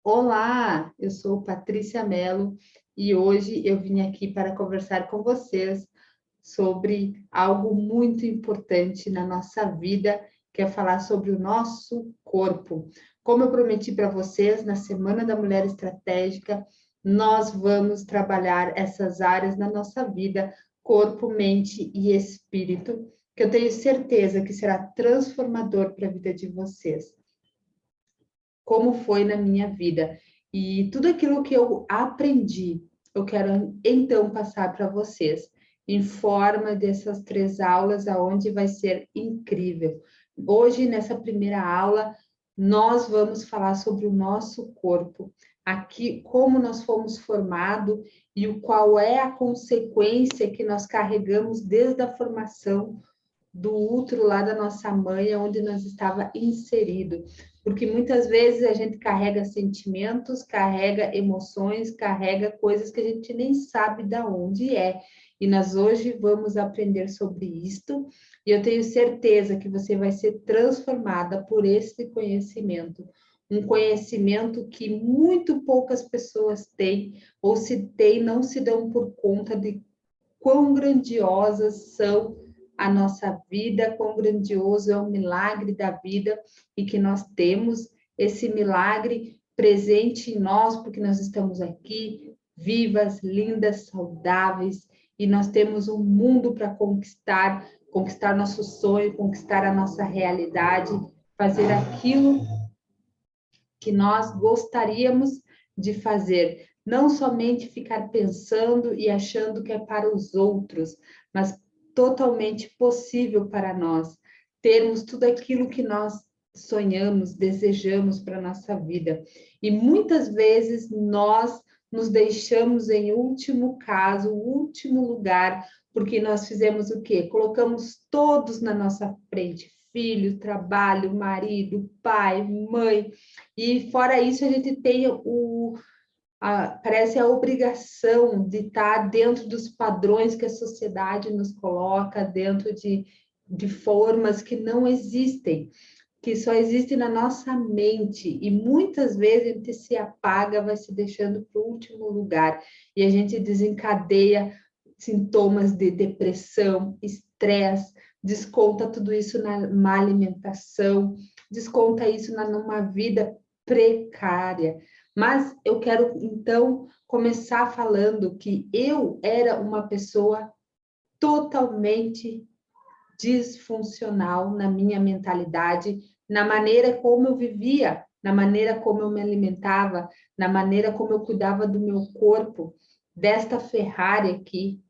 Olá, eu sou Patrícia Mello e hoje eu vim aqui para conversar com vocês sobre algo muito importante na nossa vida, que é falar sobre o nosso corpo. Como eu prometi para vocês, na Semana da Mulher Estratégica, nós vamos trabalhar essas áreas na nossa vida, corpo, mente e espírito, que eu tenho certeza que será transformador para a vida de vocês, como foi na minha vida. E tudo aquilo que eu aprendi, eu quero então passar para vocês, em forma dessas 3 aulas, aonde vai ser incrível. Hoje, nessa primeira aula, nós vamos falar sobre o nosso corpo, aqui, como nós fomos formados e o qual é a consequência que nós carregamos desde a formação do útero lá da nossa mãe, onde nós estava inserido. Porque muitas vezes a gente carrega sentimentos, carrega emoções, carrega coisas que a gente nem sabe de onde é. E nós hoje vamos aprender sobre isto, e eu tenho certeza que você vai ser transformada por esse conhecimento. Um conhecimento que muito poucas pessoas têm, ou se têm, não se dão por conta de quão grandiosas são a nossa vida, quão grandioso é o milagre da vida e que nós temos esse milagre presente em nós, porque nós estamos aqui, vivas, lindas, saudáveis, e nós temos um mundo para conquistar, conquistar nosso sonho, conquistar a nossa realidade, fazer aquilo que nós gostaríamos de fazer. Não somente ficar pensando e achando que é para os outros, mas totalmente possível para nós termos tudo aquilo que nós sonhamos, desejamos para a nossa vida. E muitas vezes nós nos deixamos em último caso, último lugar, porque nós fizemos o quê? Colocamos todos na nossa frente, filho, trabalho, marido, pai, mãe, e fora isso a gente tem parece a obrigação de estar dentro dos padrões que a sociedade nos coloca, dentro de formas que não existem, que só existem na nossa mente, e muitas vezes a gente se apaga, vai se deixando para o último lugar, e a gente desencadeia sintomas de depressão, estresse, desconta tudo isso na má alimentação, desconta isso numa vida precária. Mas eu quero, então, começar falando que eu era uma pessoa totalmente disfuncional na minha mentalidade, na maneira como eu vivia, na maneira como eu me alimentava, na maneira como eu cuidava do meu corpo, desta Ferrari aqui,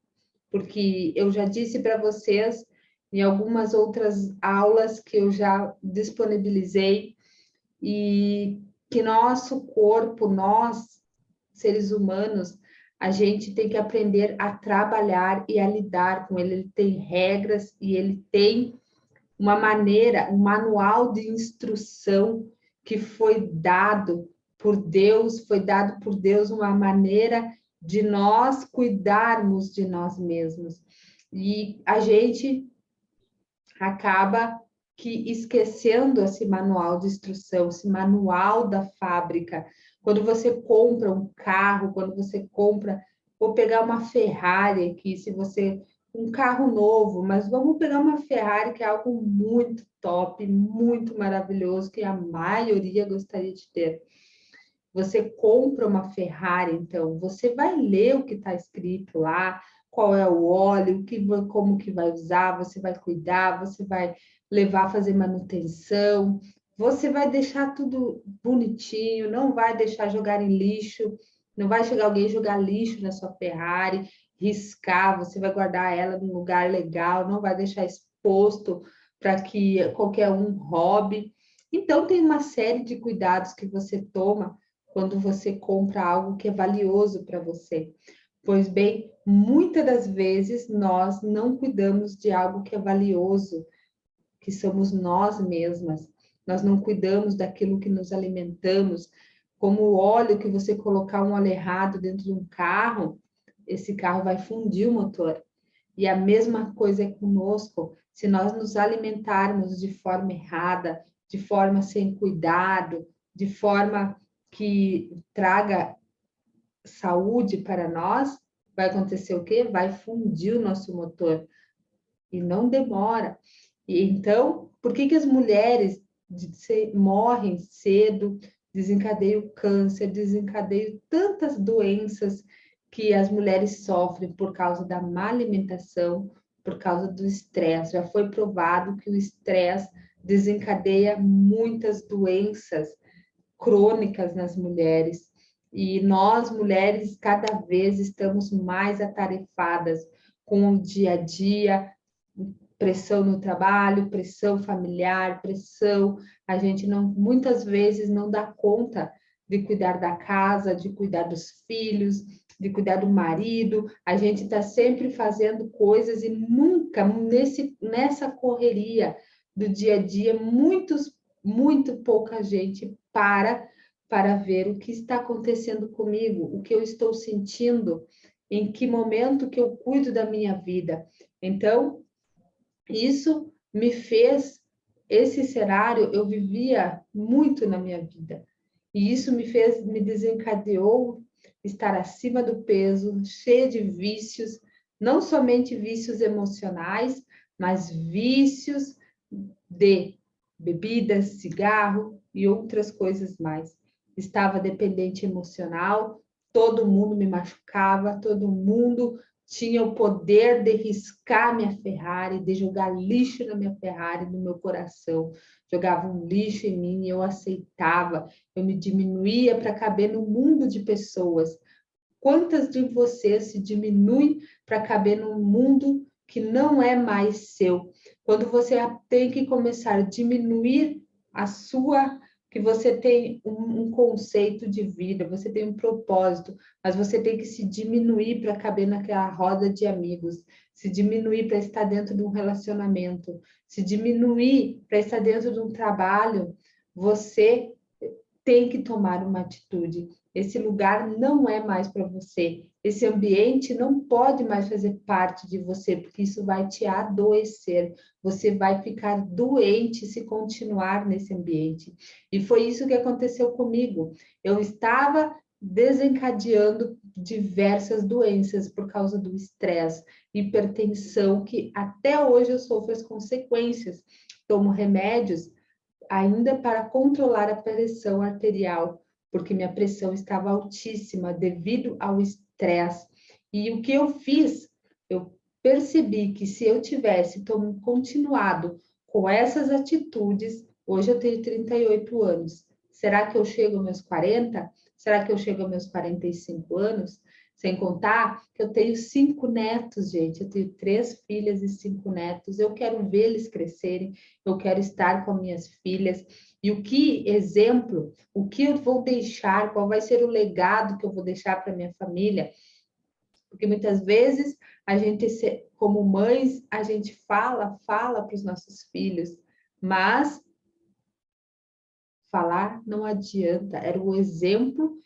porque eu já disse para vocês em algumas outras aulas que eu já disponibilizei, e que nosso corpo, nós, seres humanos, a gente tem que aprender a trabalhar e a lidar com ele. Ele tem regras e ele tem uma maneira, um manual de instrução que foi dado por Deus uma maneira de nós cuidarmos de nós mesmos. E a gente acaba que esquecendo esse manual de instrução, esse manual da fábrica. Quando você compra um carro, quando você compra, vou pegar uma Ferrari aqui, se você um carro novo, mas vamos pegar uma Ferrari que é algo muito top, muito maravilhoso, que a maioria gostaria de ter. Você compra uma Ferrari, então, você vai ler o que está escrito lá, qual é o óleo, como que vai usar, você vai cuidar, você vai levar a fazer manutenção, você vai deixar tudo bonitinho, não vai deixar jogar em lixo, não vai chegar alguém jogar lixo na sua Ferrari, riscar, você vai guardar ela num lugar legal, não vai deixar exposto para que qualquer um roube. Então, tem uma série de cuidados que você toma quando você compra algo que é valioso para você. Pois bem, muitas das vezes nós não cuidamos de algo que é valioso, que somos nós mesmas. Nós não cuidamos daquilo que nos alimentamos, como o óleo, que você colocar um óleo errado dentro de um carro, esse carro vai fundir o motor. E a mesma coisa é conosco. Se nós nos alimentarmos de forma errada, de forma sem cuidado, de forma que traga saúde para nós, vai acontecer o quê? Vai fundir o nosso motor e não demora. E então, por que que as mulheres morrem cedo, desencadeiam câncer, desencadeiam tantas doenças que as mulheres sofrem por causa da má alimentação, por causa do estresse? Já foi provado que o estresse desencadeia muitas doenças crônicas nas mulheres. E nós, mulheres, cada vez estamos mais atarefadas com o dia a dia, pressão no trabalho, pressão familiar, pressão. A gente não, muitas vezes não dá conta de cuidar da casa, de cuidar dos filhos, de cuidar do marido. A gente está sempre fazendo coisas e nunca nessa correria do dia a dia, muito pouca gente para ver o que está acontecendo comigo, o que eu estou sentindo, em que momento que eu cuido da minha vida. Então, isso me fez, esse cenário eu vivia muito na minha vida. E isso me desencadeou estar acima do peso, cheia de vícios, não somente vícios emocionais, mas vícios de bebidas, cigarro e outras coisas mais. Estava dependente emocional, todo mundo me machucava, todo mundo tinha o poder de riscar minha Ferrari, de jogar lixo na minha Ferrari, no meu coração. Jogava um lixo em mim e eu aceitava, eu me diminuía para caber no mundo de pessoas. Quantas de vocês se diminuem para caber num mundo que não é mais seu? Quando você tem que começar a diminuir a sua, que você tem um conceito de vida, você tem um propósito, mas você tem que se diminuir para caber naquela roda de amigos, se diminuir para estar dentro de um relacionamento, se diminuir para estar dentro de um trabalho, você tem que tomar uma atitude. Esse lugar não é mais para você. Esse ambiente não pode mais fazer parte de você, porque isso vai te adoecer. Você vai ficar doente se continuar nesse ambiente. E foi isso que aconteceu comigo. Eu estava desencadeando diversas doenças por causa do estresse, hipertensão, que até hoje eu sofro as consequências. Tomo remédios ainda para controlar a pressão arterial, porque minha pressão estava altíssima devido ao estresse. E o que eu fiz? Eu percebi que se eu tivesse continuado com essas atitudes, hoje eu tenho 38 anos, será que eu chego aos meus 40? Será que eu chego aos meus 45 anos? Sem contar que eu tenho 5 netos, gente. Eu tenho 3 filhas e 5 netos. Eu quero ver eles crescerem, eu quero estar com minhas filhas. E o que exemplo, o que eu vou deixar, qual vai ser o legado que eu vou deixar para minha família? Porque muitas vezes a gente, como mães, a gente fala para os nossos filhos, mas falar não adianta. É o exemplo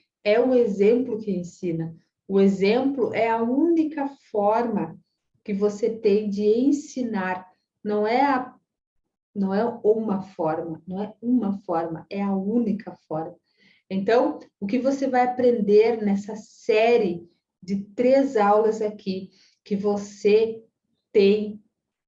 que ensina. O exemplo é a única forma que você tem de ensinar. Não é uma forma, é a única forma. Então, o que você vai aprender nessa série de 3 aulas aqui, que você tem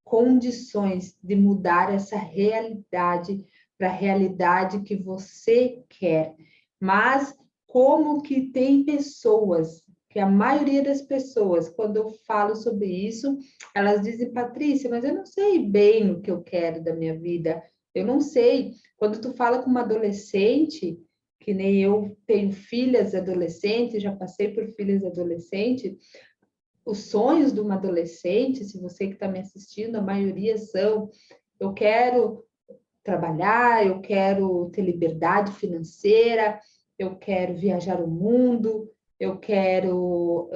condições de mudar essa realidade para a realidade que você quer. Mas como que tem pessoas, que a maioria das pessoas, quando eu falo sobre isso, elas dizem, Patrícia, mas eu não sei bem o que eu quero da minha vida. Eu não sei. Quando tu fala com uma adolescente, que nem eu tenho filhas adolescentes, já passei por filhas adolescentes, os sonhos de uma adolescente, se você que está me assistindo, a maioria são: eu quero trabalhar, eu quero ter liberdade financeira, eu quero viajar o mundo, eu quero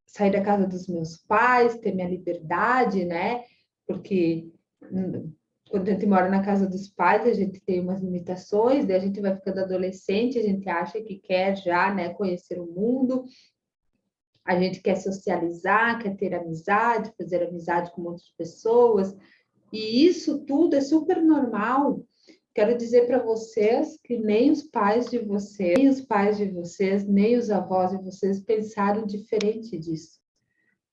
sair da casa dos meus pais, ter minha liberdade, né? Porque quando a gente mora na casa dos pais, a gente tem umas limitações, daí a gente vai ficando adolescente, a gente acha que quer já, né, conhecer o mundo, a gente quer socializar, quer ter amizade, fazer amizade com outras pessoas, e isso tudo é super normal. quero dizer para vocês que nem os pais de vocês, nem os avós de vocês pensaram diferente disso.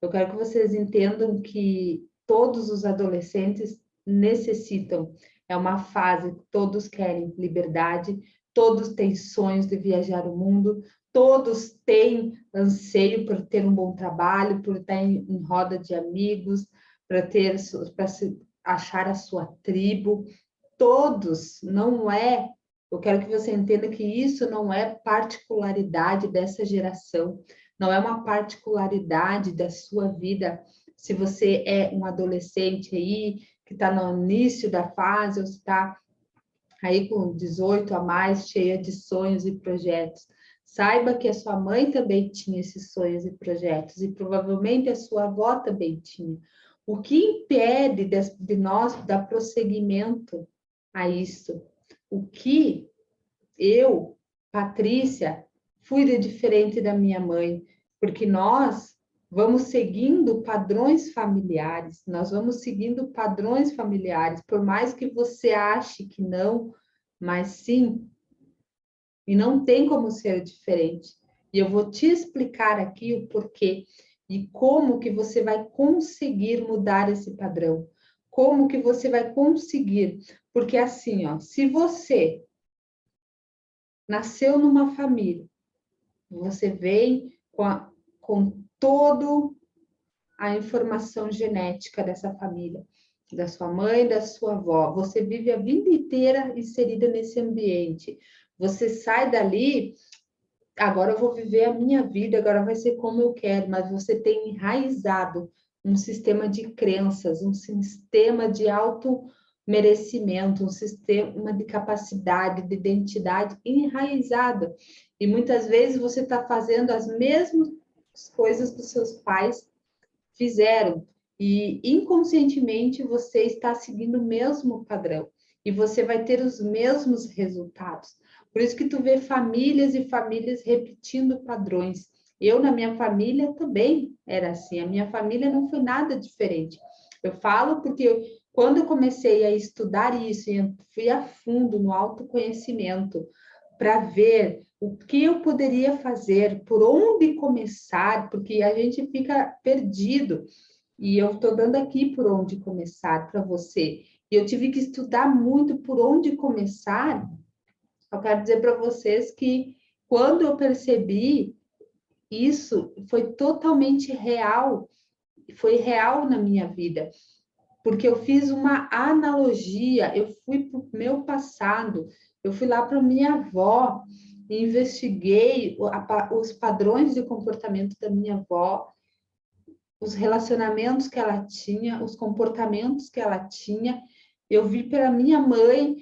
Eu quero que vocês entendam que todos os adolescentes necessitam. É uma fase que todos querem liberdade, todos têm sonhos de viajar o mundo, todos têm anseio por ter um bom trabalho, por estar em roda de amigos, para achar a sua tribo. Todos, não é. Eu quero que você entenda que isso não é particularidade dessa geração, não é uma particularidade da sua vida. Se você é um adolescente aí, que está no início da fase, ou está aí com 18 a mais, cheia de sonhos e projetos, saiba que a sua mãe também tinha esses sonhos e projetos, e provavelmente a sua avó também tinha. O que impede de nós dar prosseguimento a isso? O que eu, Patrícia, fui de diferente da minha mãe? Porque nós vamos seguindo padrões familiares, por mais que você ache que não, mas sim, e não tem como ser diferente. E eu vou te explicar aqui o porquê e como que você vai conseguir mudar esse padrão. Como que você vai conseguir? Porque assim, ó, se você nasceu numa família, você vem com toda a informação genética dessa família, da sua mãe, da sua avó. Você vive a vida inteira inserida nesse ambiente. Você sai dali, agora eu vou viver a minha vida, agora vai ser como eu quero, mas você tem enraizado um sistema de crenças, um sistema de auto-merecimento, um sistema de capacidade, de identidade enraizada. E muitas vezes você está fazendo as mesmas coisas que os seus pais fizeram, e inconscientemente você está seguindo o mesmo padrão, e você vai ter os mesmos resultados. Por isso que tu vê famílias e famílias repetindo padrões. Eu, na minha família, também era assim. A minha família não foi nada diferente. Eu falo porque quando eu comecei a estudar isso, e fui a fundo no autoconhecimento, para ver o que eu poderia fazer, por onde começar, porque a gente fica perdido. E eu estou dando aqui por onde começar para você. E eu tive que estudar muito por onde começar. Eu quero dizer para vocês que quando eu percebi isso, foi totalmente real, foi real na minha vida, porque eu fiz uma analogia, eu fui para o meu passado, eu fui lá para minha avó, investiguei os padrões de comportamento da minha avó, os relacionamentos que ela tinha, os comportamentos que ela tinha. Eu vi pela minha mãe,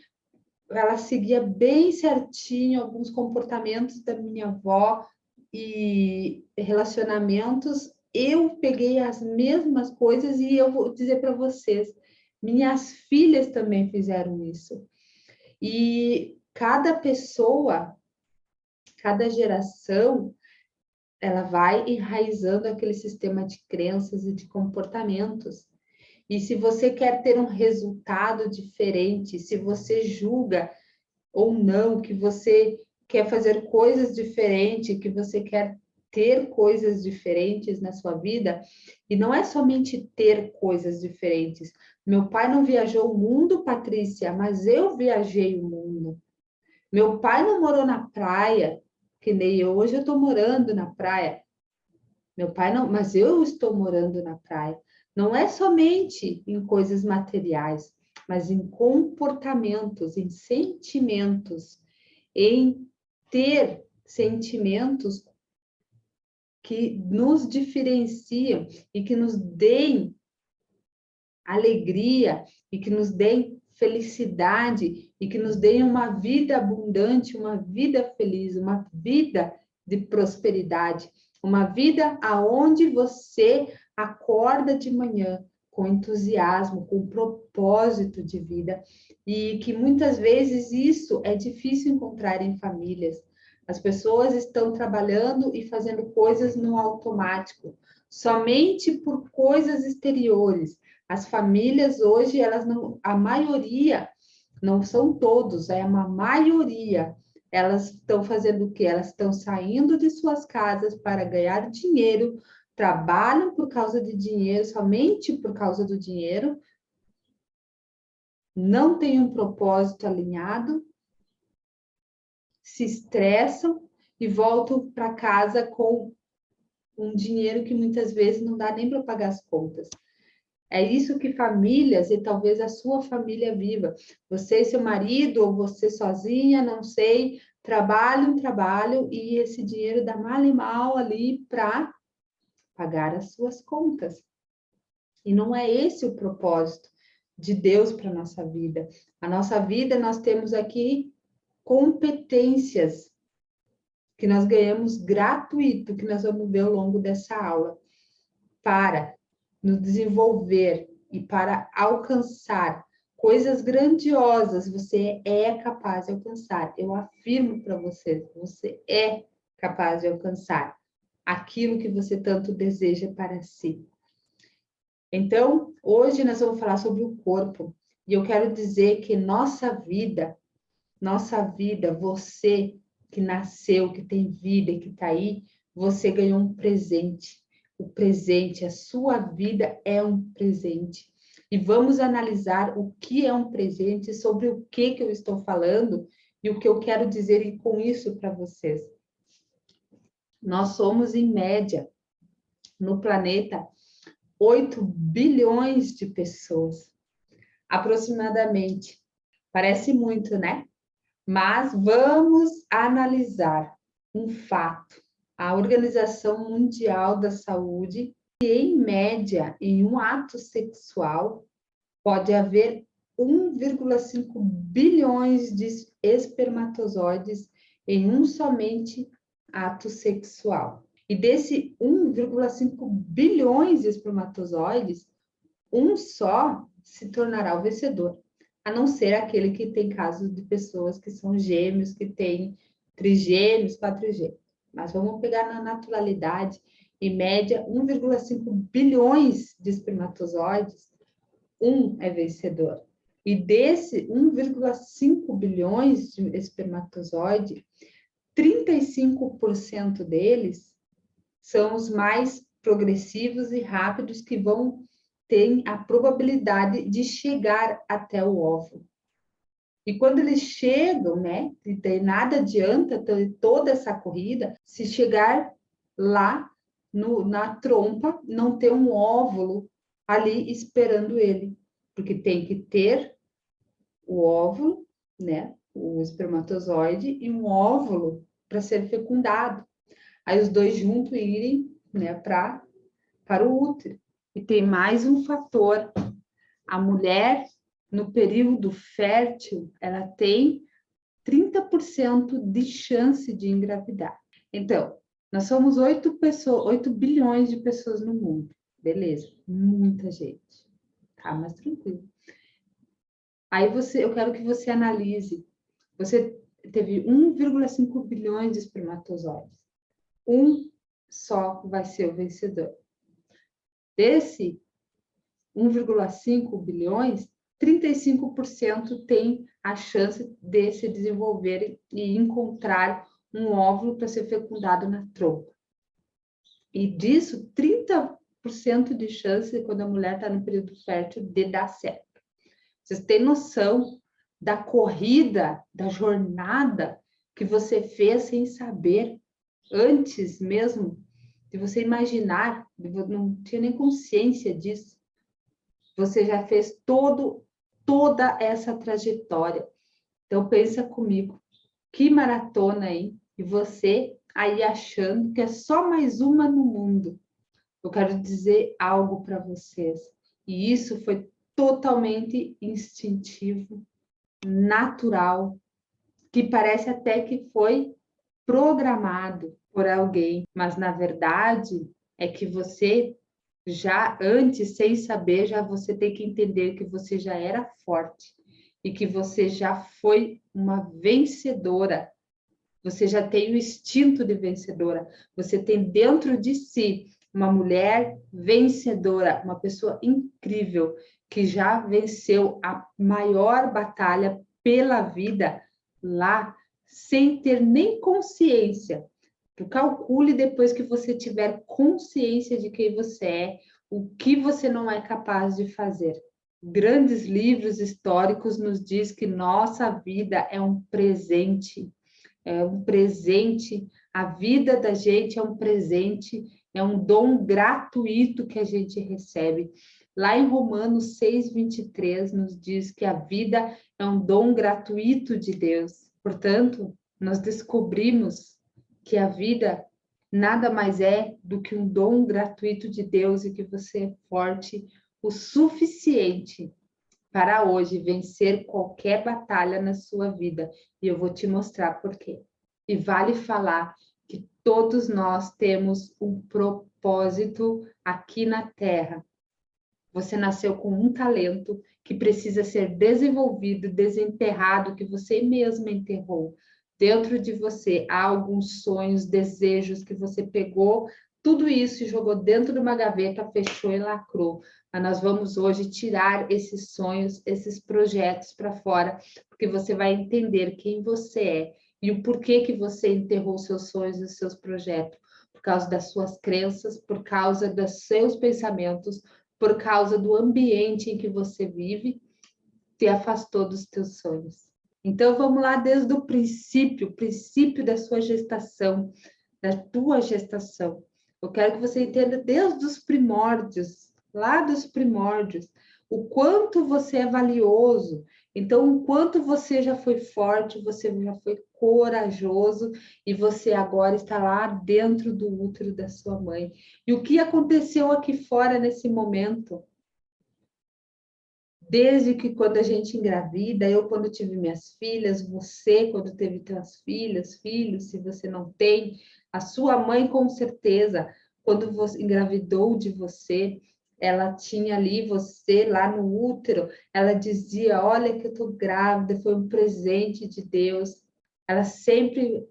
ela seguia bem certinho alguns comportamentos da minha avó e relacionamentos. Eu peguei as mesmas coisas e eu vou dizer para vocês, minhas filhas também fizeram isso. E cada pessoa, cada geração, ela vai enraizando aquele sistema de crenças e de comportamentos. E se você quer ter um resultado diferente, se você julga ou não que você quer fazer coisas diferentes, que você quer ter coisas diferentes na sua vida, e não é somente ter coisas diferentes. Meu pai não viajou o mundo, Patrícia, mas eu viajei o mundo. Meu pai não morou na praia, que nem eu. Hoje eu estou morando na praia. Meu pai não, mas eu estou morando na praia. Não é somente em coisas materiais, mas em comportamentos, em sentimentos, em ter sentimentos que nos diferenciam e que nos deem alegria e que nos deem felicidade e que nos deem uma vida abundante, uma vida feliz, uma vida de prosperidade, uma vida aonde você acorda de manhã com entusiasmo, com propósito de vida, e que muitas vezes isso é difícil encontrar em famílias. As pessoas estão trabalhando e fazendo coisas no automático, somente por coisas exteriores. As famílias hoje, elas não, a maioria não são todos, é uma maioria. Elas estão fazendo o quê? Elas estão saindo de suas casas para ganhar dinheiro, trabalham por causa de dinheiro, somente por causa do dinheiro, não têm um propósito alinhado, se estressam e voltam para casa com um dinheiro que muitas vezes não dá nem para pagar as contas. É isso que famílias, e talvez a sua família viva. Você e seu marido, ou você sozinha, não sei, trabalham, e esse dinheiro dá mal e mal ali para pagar as suas contas. E não é esse o propósito de Deus para a nossa vida. A nossa vida, nós temos aqui competências que nós ganhamos gratuito, que nós vamos ver ao longo dessa aula, para nos desenvolver e para alcançar coisas grandiosas. Você é capaz de alcançar. Eu afirmo para você, você é capaz de alcançar aquilo que você tanto deseja para si. Então, hoje nós vamos falar sobre o corpo. E eu quero dizer que nossa vida, você que nasceu, que tem vida e que está aí, você ganhou um presente. O presente, a sua vida é um presente. E vamos analisar o que é um presente, sobre o que eu estou falando e o que eu quero dizer com isso para vocês. Nós somos, em média, no planeta, 8 bilhões de pessoas, aproximadamente. Parece muito, né? Mas vamos analisar um fato. A Organização Mundial da Saúde, que em média, em um ato sexual, pode haver 1,5 bilhões de espermatozoides em um somente ato sexual. E desse 1,5 bilhões de espermatozoides, um só se tornará o vencedor, a não ser aquele que tem casos de pessoas que são gêmeos, que têm trigêmeos, quatrigêmeos. Mas vamos pegar na naturalidade, em média, 1,5 bilhões de espermatozoides, um é vencedor. E desse 1,5 bilhões de espermatozoides, 35% deles são os mais progressivos e rápidos, que vão ter a probabilidade de chegar até o óvulo. E quando eles chegam, né, e nada adianta toda essa corrida, se chegar lá na trompa, não ter um óvulo ali esperando ele, porque tem que ter o óvulo, né, o espermatozoide, e um óvulo para ser fecundado. Aí os dois juntos irem, né, para o útero. E tem mais um fator. A mulher, no período fértil, ela tem 30% de chance de engravidar. Então, nós somos 8 bilhões de pessoas no mundo. Beleza, muita gente. Tá, mas tranquilo. Aí eu quero que você analise. Você teve 1,5 bilhões de espermatozoides. Um só vai ser o vencedor. Desse 1,5 bilhões, 35% tem a chance de se desenvolver e encontrar um óvulo para ser fecundado na trompa. E disso, 30% de chance, quando a mulher está no período fértil, de dar certo. Vocês têm noção da corrida, da jornada que você fez sem saber, antes mesmo de você imaginar, não tinha nem consciência disso. Você já fez toda essa trajetória. Então, pensa comigo, que maratona aí, e você aí achando que é só mais uma no mundo. Eu quero dizer algo para vocês, e isso foi totalmente instintivo, natural, que parece até que foi programado por alguém, mas na verdade é que você já antes, sem saber, já você tem que entender que você já era forte e que você já foi uma vencedora. Você já tem o instinto de vencedora. Você tem dentro de si uma mulher vencedora, uma pessoa incrível que já venceu a maior batalha pela vida lá, sem ter nem consciência. Calcule depois que você tiver consciência de quem você é, o que você não é capaz de fazer. Grandes livros históricos nos diz que nossa vida é um presente, a vida da gente é um presente, é um dom gratuito que a gente recebe. Lá em Romanos 6:23 nos diz que a vida é um dom gratuito de Deus. Portanto, nós descobrimos que a vida nada mais é do que um dom gratuito de Deus e que você é forte o suficiente para hoje vencer qualquer batalha na sua vida. E eu vou te mostrar por quê. E vale falar que todos nós temos um propósito aqui na Terra. Você nasceu com um talento que precisa ser desenvolvido, desenterrado, que você mesma enterrou. Dentro de você há alguns sonhos, desejos que você pegou, tudo isso e jogou dentro de uma gaveta, fechou e lacrou. Mas nós vamos hoje tirar esses sonhos, esses projetos para fora, porque você vai entender quem você é e o porquê que você enterrou seus sonhos e seus projetos. Por causa das suas crenças, por causa dos seus pensamentos, por causa do ambiente em que você vive, te afastou dos teus sonhos. Então, vamos lá desde o princípio da sua gestação, da tua gestação. Eu quero que você entenda desde os primórdios, lá dos primórdios, o quanto você é valioso. Então, o quanto você já foi forte, você já foi corajoso e você agora está lá dentro do útero da sua mãe. E o que aconteceu aqui fora nesse momento? Desde que quando a gente engravida, eu quando tive minhas filhas, você quando teve suas filhas, filhos, se você não tem, a sua mãe com certeza, quando você engravidou de você, ela tinha ali você lá no útero, ela dizia, olha que eu tô grávida, foi um presente de Deus. Ela sempre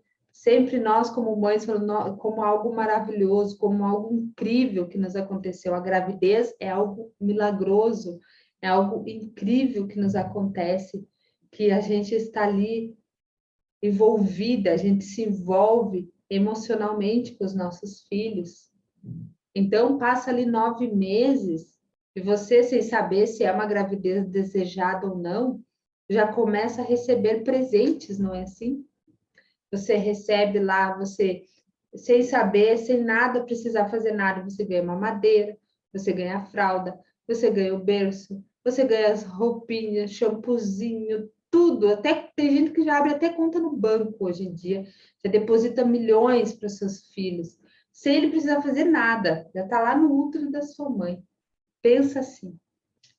nós como mães falamos como algo maravilhoso, como algo incrível que nos aconteceu. A gravidez é algo milagroso. É algo incrível que nos acontece, que a gente está ali envolvida, a gente se envolve emocionalmente com os nossos filhos. Então, passa ali 9 meses e você, sem saber se é uma gravidez desejada ou não, já começa a receber presentes, não é assim? Você recebe lá, você, sem saber, sem nada precisar fazer nada, você ganha uma mamadeira, você ganha a fralda, você ganha o berço, você ganha as roupinhas, shampoozinho, tudo. Até tem gente que já abre até conta no banco hoje em dia, já deposita milhões para seus filhos, sem ele precisar fazer nada, já está lá no útero da sua mãe. Pensa assim,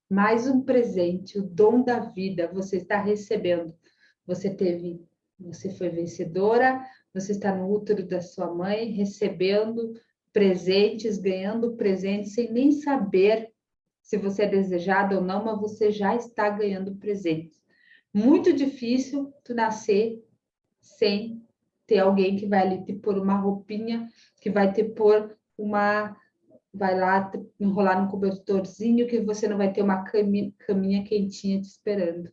mais um presente, o dom da vida você está recebendo. Você foi vencedora, você está no útero da sua mãe, recebendo presentes, ganhando presentes, sem nem saber se você é desejado ou não, mas você já está ganhando presentes. Muito difícil tu nascer sem ter alguém que vai ali te pôr uma roupinha, que vai te pôr vai lá enrolar num cobertorzinho, que você não vai ter uma caminha quentinha te esperando.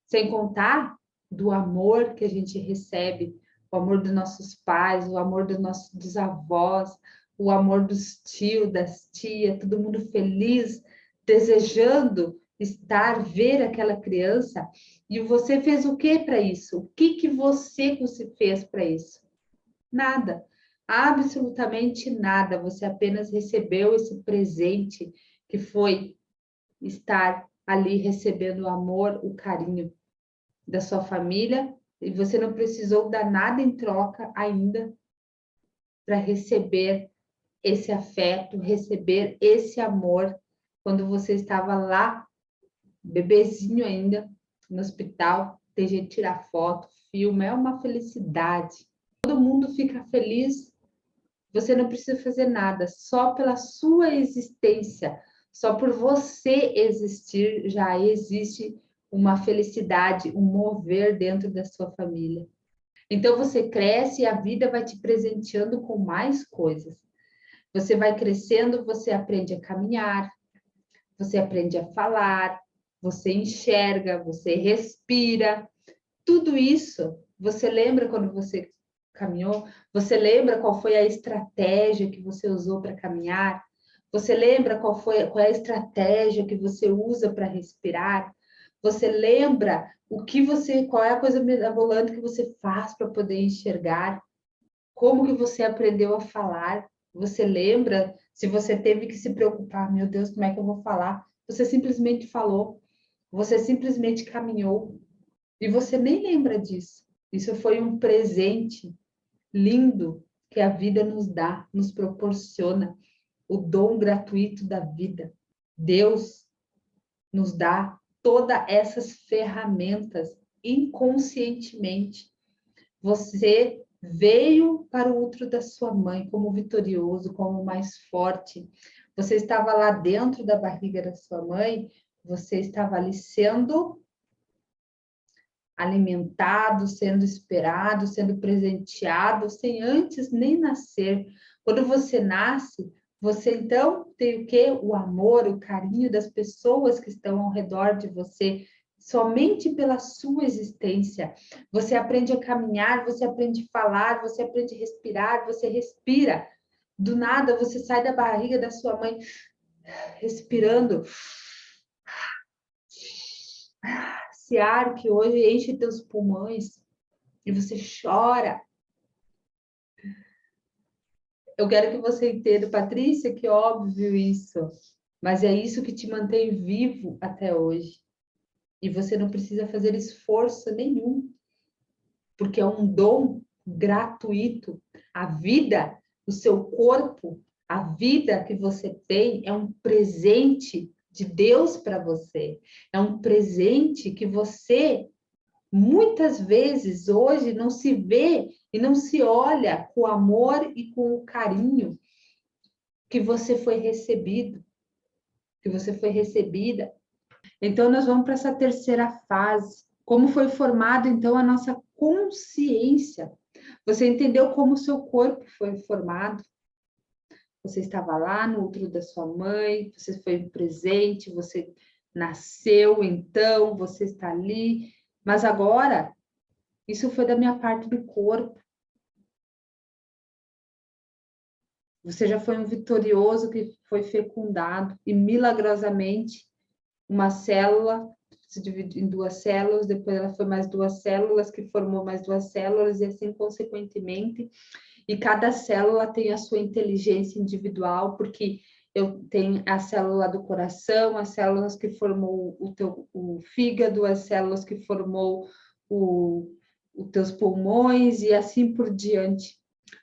Sem contar do amor que a gente recebe, o amor dos nossos pais, o amor dos avós, o amor dos tios, das tias, todo mundo feliz, desejando ver aquela criança. E você fez o que para isso? O que você fez para isso? Nada, absolutamente nada. Você apenas recebeu esse presente que foi estar ali recebendo o amor, o carinho da sua família, e você não precisou dar nada em troca ainda para receber esse afeto, receber esse amor quando você estava lá, bebezinho ainda, no hospital. Tem gente que tira foto, filma, é uma felicidade. Todo mundo fica feliz, você não precisa fazer nada, só pela sua existência, só por você existir, já existe uma felicidade, um mover dentro da sua família. Então você cresce e a vida vai te presenteando com mais coisas. Você vai crescendo, você aprende a caminhar, você aprende a falar, você enxerga, você respira. Tudo isso, você lembra quando você caminhou? Você lembra qual foi a estratégia que você usou para caminhar? Você lembra qual é a estratégia que você usa para respirar? Você lembra qual é a coisa mirabolante que você faz para poder enxergar? Como que você aprendeu a falar? Você lembra se você teve que se preocupar, meu Deus, como é que eu vou falar? Você simplesmente falou, você simplesmente caminhou e você nem lembra disso. Isso foi um presente lindo que a vida nos dá, nos proporciona, o dom gratuito da vida. Deus nos dá todas essas ferramentas inconscientemente. Você veio para o útero da sua mãe como vitorioso, como mais forte. Você estava lá dentro da barriga da sua mãe, você estava ali sendo alimentado, sendo esperado, sendo presenteado, sem antes nem nascer. Quando você nasce, você então tem o quê? O amor, o carinho das pessoas que estão ao redor de você, somente pela sua existência. Você aprende a caminhar, você aprende a falar, você aprende a respirar, você respira. Do nada, você sai da barriga da sua mãe respirando esse ar que hoje enche teus pulmões e você chora. Eu quero que você entenda, Patrícia, que óbvio isso, mas é isso que te mantém vivo até hoje. E você não precisa fazer esforço nenhum, porque é um dom gratuito. A vida, o seu corpo, a vida que você tem é um presente de Deus para você. É um presente que você muitas vezes hoje não se vê e não se olha com o amor e com o carinho que você foi recebido, que você foi recebida. Então, nós vamos para essa terceira fase. Como foi formado, então, a nossa consciência? Você entendeu como o seu corpo foi formado? Você estava lá no útero da sua mãe, você foi presente, você nasceu, então, você está ali. Mas agora, isso foi da minha parte do corpo. Você já foi um vitorioso que foi fecundado e milagrosamente uma célula se divide em duas células, depois ela foi mais duas células, que formou mais duas células, e assim consequentemente. E cada célula tem a sua inteligência individual, porque eu tenho a célula do coração, as células que formou o fígado, as células que formou os teus pulmões, e assim por diante.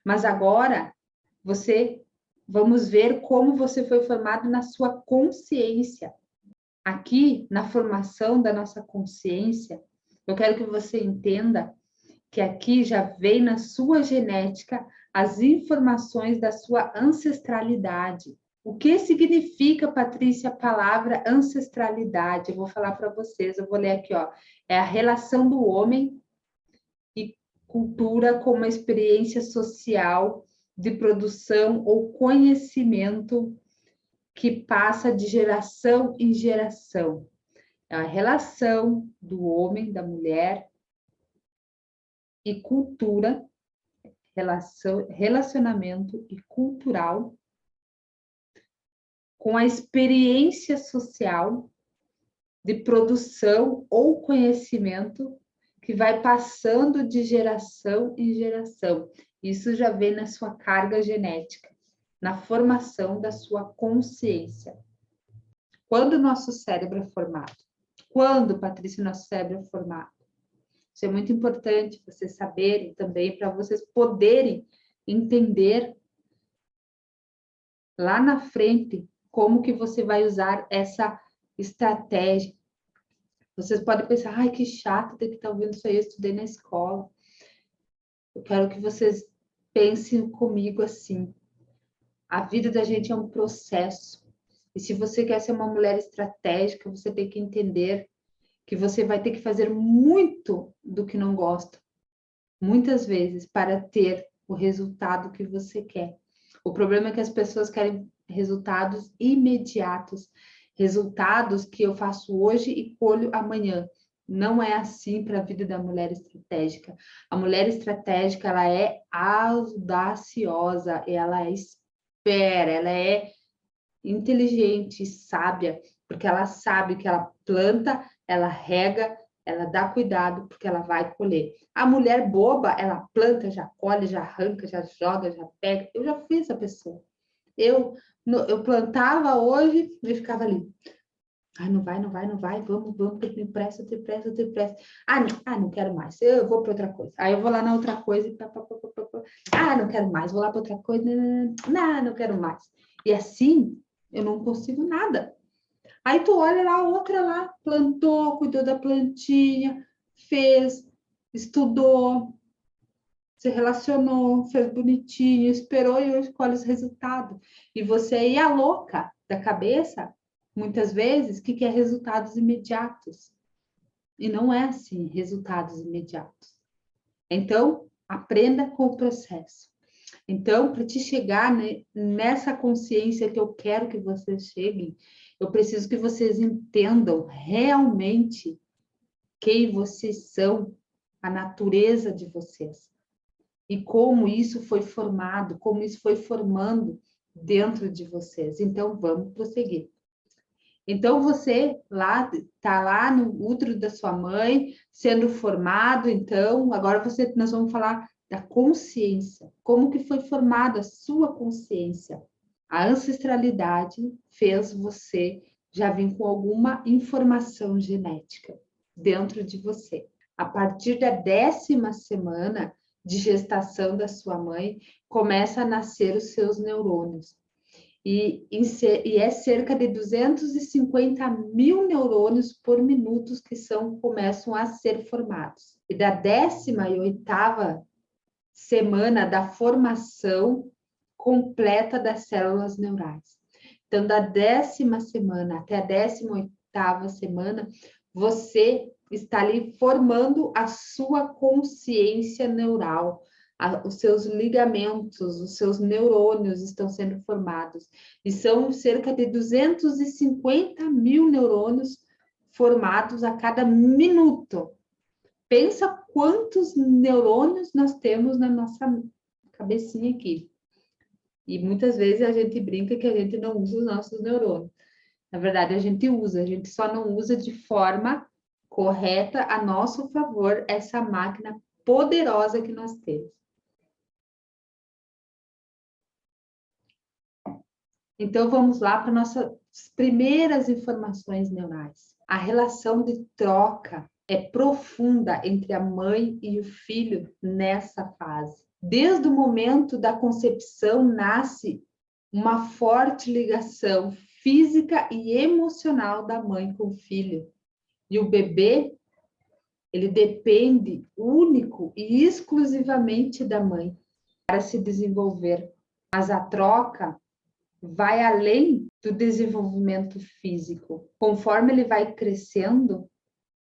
Mas agora, vamos ver como você foi formado na sua consciência. Aqui, na formação da nossa consciência, eu quero que você entenda que aqui já vem na sua genética as informações da sua ancestralidade. O que significa, Patrícia, a palavra ancestralidade? Eu vou falar para vocês, eu vou ler aqui, ó. É a relação do homem e cultura com uma experiência social de produção ou conhecimento que passa de geração em geração. É a relação do homem, da mulher e cultura, relacionamento e cultural com a experiência social de produção ou conhecimento que vai passando de geração em geração. Isso já vem na sua carga genética, na formação da sua consciência. Quando o nosso cérebro é formado? Quando, Patrícia, o nosso cérebro é formado? Isso é muito importante vocês saberem também, para vocês poderem entender lá na frente como que você vai usar essa estratégia. Vocês podem pensar, ai, que chato ter que estar ouvindo isso aí, eu estudei na escola. Eu quero que vocês pensem comigo assim. A vida da gente é um processo. E se você quer ser uma mulher estratégica, você tem que entender que você vai ter que fazer muito do que não gosta, muitas vezes, para ter o resultado que você quer. O problema é que as pessoas querem resultados imediatos. resultados que eu faço hoje e colho amanhã. Não é assim para a vida da mulher estratégica. A mulher estratégica, ela é audaciosa, ela espera, ela é inteligente, sábia, porque ela sabe que ela planta, ela rega, ela dá cuidado, porque ela vai colher. A mulher boba, ela planta, já colhe, já arranca, já joga, já pega. Eu já fui essa pessoa. Eu plantava hoje e ficava ali. Ai, não vai, não vai, não vai, vamos, que eu te empresto. Não quero mais, eu vou para outra coisa. Aí eu vou lá na outra coisa e não quero mais, vou lá para outra coisa, não quero mais. E assim, eu não consigo nada. Aí tu olha lá, a outra lá, plantou, cuidou da plantinha, fez, estudou, se relacionou, fez bonitinho, esperou e hoje colhe os resultados. E você aí é louca da cabeça, muitas vezes, que é resultados imediatos. E não é assim, resultados imediatos. Então, aprenda com o processo. Então, para te chegar, né, nessa consciência que eu quero que vocês cheguem, eu preciso que vocês entendam realmente quem vocês são, a natureza de vocês. E como isso foi formado, como isso foi formando dentro de vocês. Então, vamos prosseguir. Então, você lá está lá no útero da sua mãe, sendo formado. Então, agora nós vamos falar da consciência. Como que foi formada a sua consciência? A ancestralidade fez você já vir com alguma informação genética dentro de você. A partir da 10ª semana de gestação da sua mãe, começa a nascer os seus neurônios. E é cerca de 250 mil neurônios por minuto que começam a ser formados. E da 18ª semana da formação completa das células neurais. Então, da 10ª semana até a 18ª semana, você está ali formando a sua consciência neural, os seus ligamentos, os seus neurônios estão sendo formados. E são cerca de 250 mil neurônios formados a cada minuto. Pensa quantos neurônios nós temos na nossa cabecinha aqui. E muitas vezes a gente brinca que a gente não usa os nossos neurônios. Na verdade, a gente só não usa de forma correta a nosso favor essa máquina poderosa que nós temos. Então, vamos lá para nossas primeiras informações neurais. A relação de troca é profunda entre a mãe e o filho nessa fase. Desde o momento da concepção nasce uma forte ligação física e emocional da mãe com o filho. E o bebê, ele depende único e exclusivamente da mãe para se desenvolver. Mas a troca vai além do desenvolvimento físico. Conforme ele vai crescendo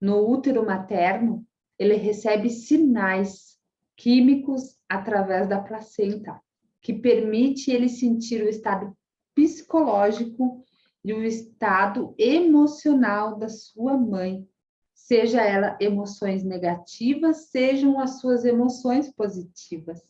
no útero materno, ele recebe sinais químicos através da placenta, que permite ele sentir o estado psicológico e o estado emocional da sua mãe, seja ela emoções negativas, sejam as suas emoções positivas.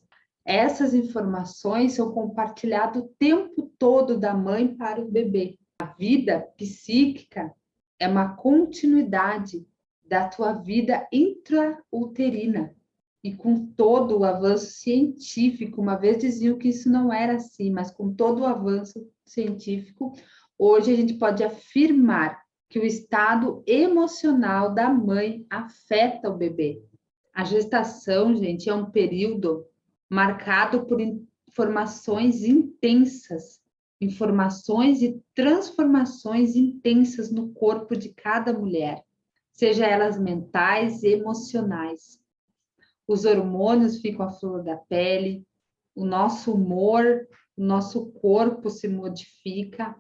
Essas informações são compartilhadas o tempo todo da mãe para o bebê. A vida psíquica é uma continuidade da tua vida intrauterina. E com todo o avanço científico, uma vez diziam que isso não era assim, mas com todo o avanço científico, hoje a gente pode afirmar que o estado emocional da mãe afeta o bebê. A gestação, gente, é um período marcado por informações intensas, informações e transformações intensas no corpo de cada mulher, seja elas mentais e emocionais. Os hormônios ficam à flor da pele, o nosso humor, o nosso corpo se modifica,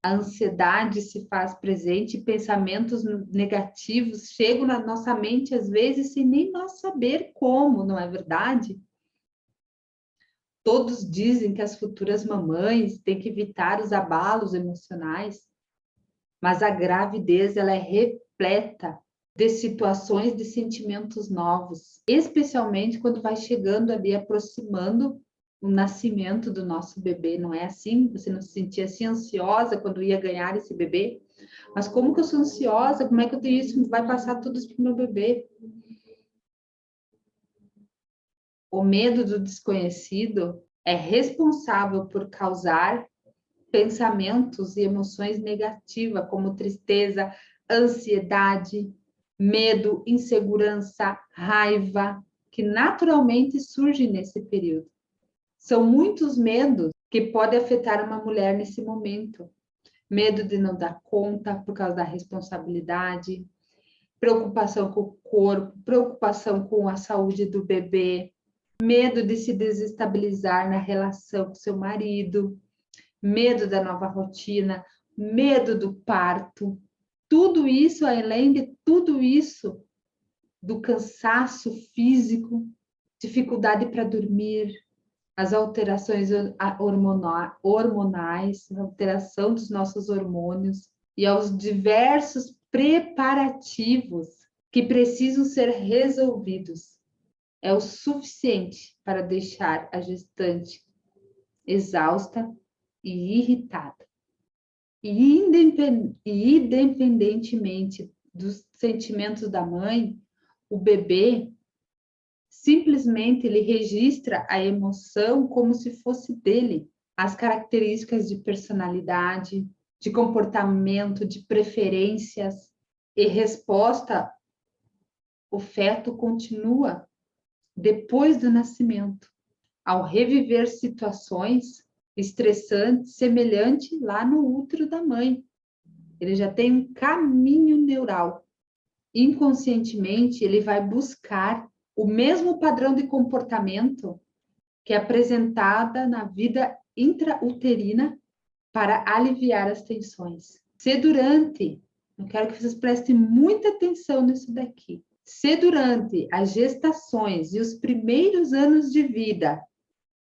a ansiedade se faz presente, pensamentos negativos chegam na nossa mente, às vezes, sem nem nós saber como, não é verdade? Todos dizem que as futuras mamães têm que evitar os abalos emocionais. Mas a gravidez, ela é repleta de situações, de sentimentos novos, especialmente quando vai chegando ali, aproximando o nascimento do nosso bebê, não é assim? Você não se sentia assim ansiosa quando ia ganhar esse bebê? Mas como que eu sou ansiosa? Como é que eu tenho isso? Vai passar tudo isso para o meu bebê? O medo do desconhecido é responsável por causar pensamentos e emoções negativas, como tristeza, ansiedade, medo, insegurança, raiva, que naturalmente surgem nesse período. São muitos medos que podem afetar uma mulher nesse momento. Medo de não dar conta por causa da responsabilidade, preocupação com o corpo, preocupação com a saúde do bebê, medo de se desestabilizar na relação com seu marido, medo da nova rotina, medo do parto. Tudo isso, além de tudo isso, do cansaço físico, dificuldade para dormir, as alterações hormonais, a alteração dos nossos hormônios e aos diversos preparativos que precisam ser resolvidos. É o suficiente para deixar a gestante exausta e irritada. E independentemente dos sentimentos da mãe, o bebê simplesmente ele registra a emoção como se fosse dele. As características de personalidade, de comportamento, de preferências e resposta, o feto continua depois do nascimento, ao reviver situações estressantes, semelhante lá no útero da mãe. Ele já tem um caminho neural. Inconscientemente, ele vai buscar o mesmo padrão de comportamento que é apresentada na vida intrauterina para aliviar as tensões. Se durante, eu quero que vocês prestem muita atenção nisso daqui, se durante as gestações e os primeiros anos de vida,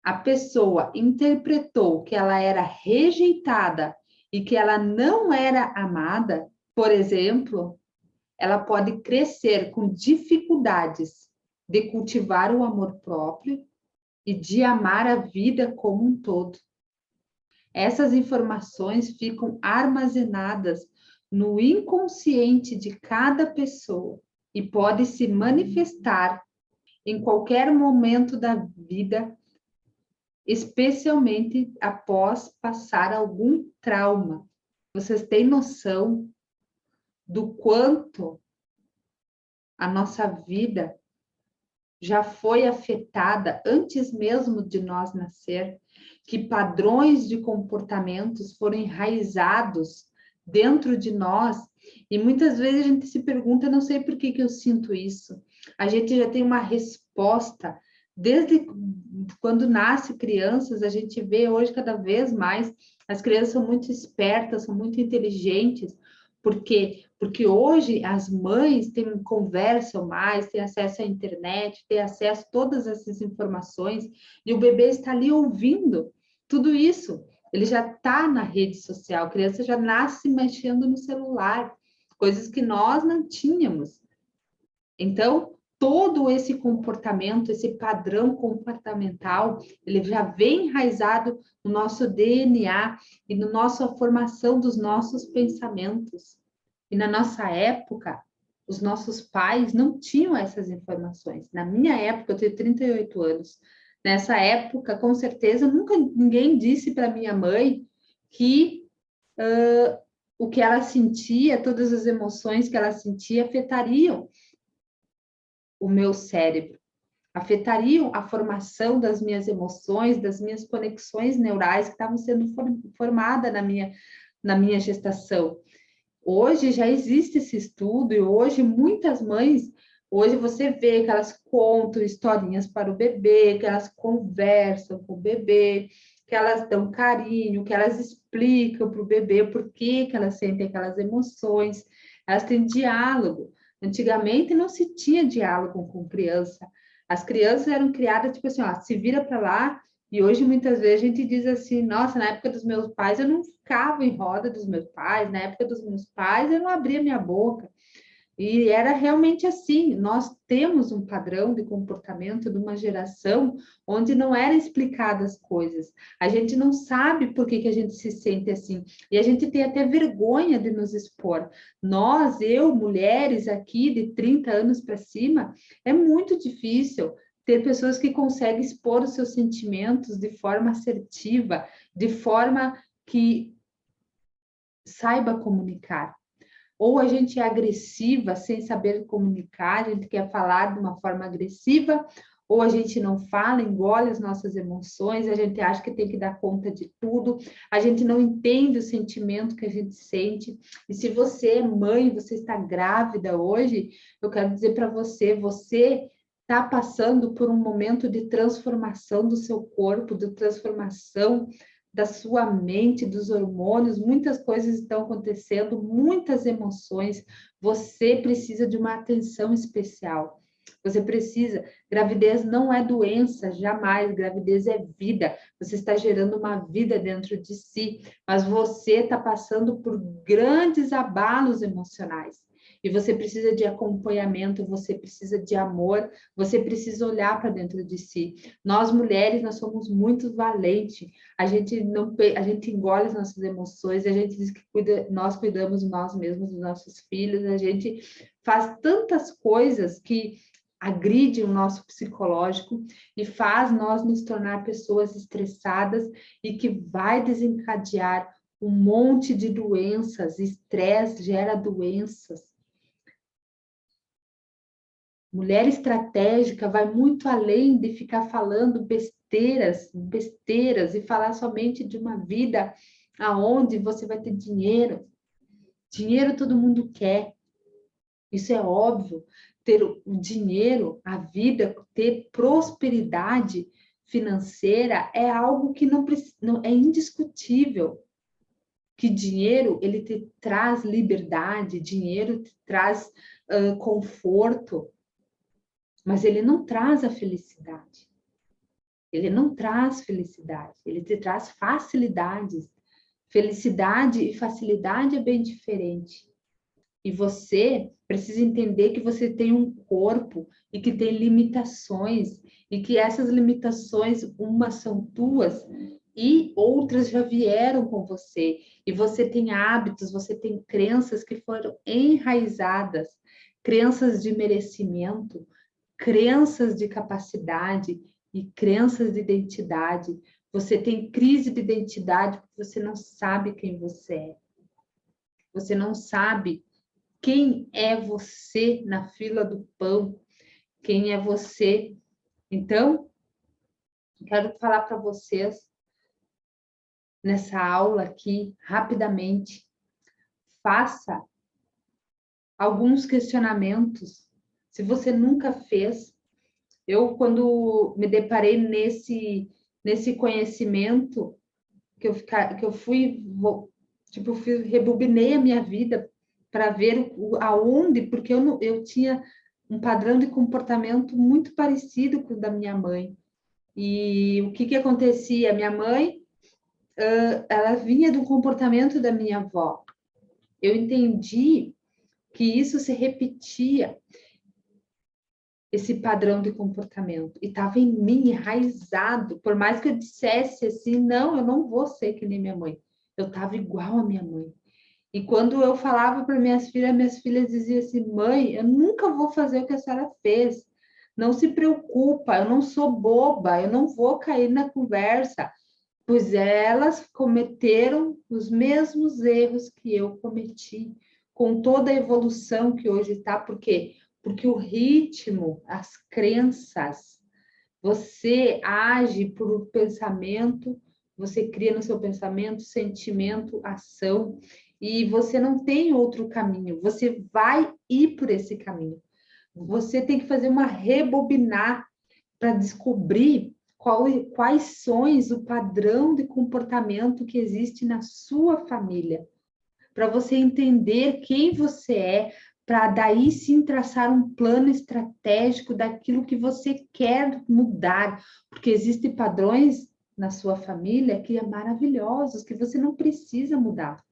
a pessoa interpretou que ela era rejeitada e que ela não era amada, por exemplo, ela pode crescer com dificuldades de cultivar o amor próprio e de amar a vida como um todo. Essas informações ficam armazenadas no inconsciente de cada pessoa e pode se manifestar em qualquer momento da vida, especialmente após passar algum trauma. Vocês têm noção do quanto a nossa vida já foi afetada antes mesmo de nós nascer, que padrões de comportamentos foram enraizados dentro de nós, e muitas vezes a gente se pergunta, não sei por que eu sinto isso. A gente já tem uma resposta, desde quando nasce crianças, a gente vê hoje cada vez mais, as crianças são muito espertas, são muito inteligentes, porque hoje as mães conversam mais, têm acesso à internet, têm acesso a todas essas informações, e o bebê está ali ouvindo tudo isso. Ele já está na rede social, a criança já nasce mexendo no celular, coisas que nós não tínhamos. Então, todo esse comportamento, esse padrão comportamental, ele já vem enraizado no nosso DNA e na nossa formação dos nossos pensamentos. E na nossa época, os nossos pais não tinham essas informações. Na minha época, eu tenho 38 anos. Nessa época, com certeza, nunca ninguém disse para minha mãe que o que ela sentia, todas as emoções que ela sentia, afetariam o meu cérebro, afetariam a formação das minhas emoções, das minhas conexões neurais que estavam sendo formadas na minha gestação. Hoje já existe esse estudo e hoje muitas mães, hoje você vê que elas contam historinhas para o bebê, que elas conversam com o bebê, que elas dão carinho, que elas explicam para o bebê por que elas sentem aquelas emoções, elas têm diálogo. Antigamente não se tinha diálogo com criança. As crianças eram criadas tipo assim, ó, se vira para lá E hoje, muitas vezes, a gente diz assim, nossa, na época dos meus pais, eu não ficava em roda dos meus pais, na época dos meus pais, eu não abria minha boca. E era realmente assim. Nós temos um padrão de comportamento de uma geração onde não eram explicadas as coisas. A gente não sabe por que a gente se sente assim. E a gente tem até vergonha de nos expor. Nós, eu, mulheres aqui de 30 anos para cima, é muito difícil ter pessoas que conseguem expor os seus sentimentos de forma assertiva, de forma que saiba comunicar. Ou a gente é agressiva sem saber comunicar, a gente quer falar de uma forma agressiva, ou a gente não fala, engole as nossas emoções, a gente acha que tem que dar conta de tudo, a gente não entende o sentimento que a gente sente. E se você é mãe, você está grávida hoje, eu quero dizer para você, você está passando por um momento de transformação do seu corpo, de transformação da sua mente, dos hormônios, muitas coisas estão acontecendo, muitas emoções. Você precisa de uma atenção especial. Você precisa. Gravidez não é doença, jamais. Gravidez é vida. Você está gerando uma vida dentro de si, mas você está passando por grandes abalos emocionais. E você precisa de acompanhamento, você precisa de amor, você precisa olhar para dentro de si. Nós mulheres, nós somos muito valentes. A gente não, a gente engole as nossas emoções, a gente diz que nós cuidamos de nós mesmos, dos nossos filhos, a gente faz tantas coisas que agride o nosso psicológico e faz nós nos tornar pessoas estressadas e que vai desencadear um monte de doenças. Estresse gera doenças. Mulher estratégica vai muito além de ficar falando besteiras e falar somente de uma vida aonde você vai ter dinheiro. Dinheiro todo mundo quer. Isso é óbvio. Ter o dinheiro, a vida, ter prosperidade financeira é algo que não é indiscutível. Que dinheiro ele te traz liberdade, dinheiro te traz conforto, mas ele não traz a felicidade. Ele não traz felicidade, ele te traz facilidades. Felicidade e facilidade é bem diferente. E você precisa entender que você tem um corpo e que tem limitações, e que essas limitações, umas são tuas e outras já vieram com você. E você tem hábitos, você tem crenças que foram enraizadas, crenças de merecimento, crenças de capacidade e crenças de identidade. Você tem crise de identidade porque você não sabe quem você é. Você não sabe quem é você na fila do pão, quem é você. Então, quero falar para vocês nessa aula aqui, rapidamente, faça alguns questionamentos. Se você nunca fez, eu, quando me deparei nesse conhecimento, que eu fui, tipo, rebobinei a minha vida para ver aonde, porque eu tinha um padrão de comportamento muito parecido com o da minha mãe. E o que acontecia? Minha mãe, ela vinha do comportamento da minha avó. Eu entendi que isso se repetia, esse padrão de comportamento, e estava em mim, enraizado, por mais que eu dissesse assim, não, eu não vou ser que nem minha mãe, eu estava igual a minha mãe. E quando eu falava para minhas filhas diziam assim, mãe, eu nunca vou fazer o que a senhora fez, não se preocupa, eu não sou boba, eu não vou cair na conversa, pois elas cometeram os mesmos erros que eu cometi, com toda a evolução que hoje está, porque o ritmo, as crenças, você age por pensamento, você cria no seu pensamento, sentimento, ação, e você não tem outro caminho, você vai ir por esse caminho. Você tem que fazer uma rebobinar para descobrir quais são o padrão de comportamento que existe na sua família, para você entender quem você é, para daí sim traçar um plano estratégico daquilo que você quer mudar, porque existem padrões na sua família que é maravilhosos, que você não precisa mudar.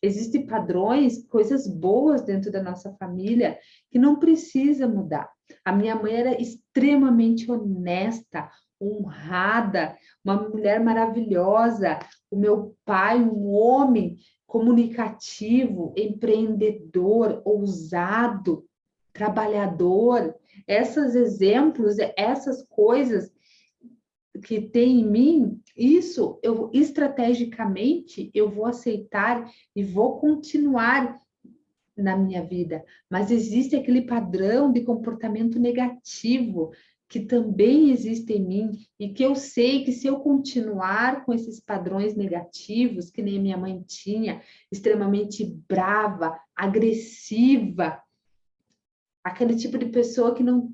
Existem padrões, coisas boas dentro da nossa família que não precisa mudar. A minha mãe era extremamente honesta, honrada, uma mulher maravilhosa. O meu pai, um homem comunicativo, empreendedor, ousado, trabalhador. Esses exemplos, essas coisas que tem em mim, isso eu estrategicamente eu vou aceitar e vou continuar na minha vida. Mas existe aquele padrão de comportamento negativo que também existe em mim e que eu sei que se eu continuar com esses padrões negativos, que nem minha mãe tinha, extremamente brava, agressiva, aquele tipo de pessoa que não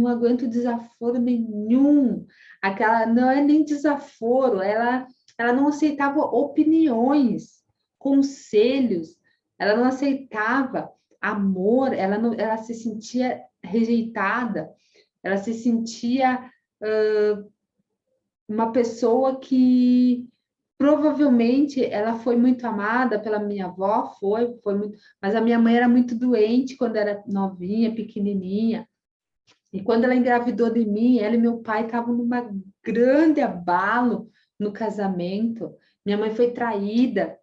aguenta o desaforo nenhum. Aquela não é nem desaforo, ela não aceitava opiniões, conselhos, ela não aceitava amor, ela se sentia rejeitada, ela se sentia uma pessoa que provavelmente ela foi muito amada pela minha avó, foi muito, mas a minha mãe era muito doente quando era novinha, pequenininha. E quando ela engravidou de mim, ela e meu pai estavam numa grande abalo no casamento. Minha mãe foi traída.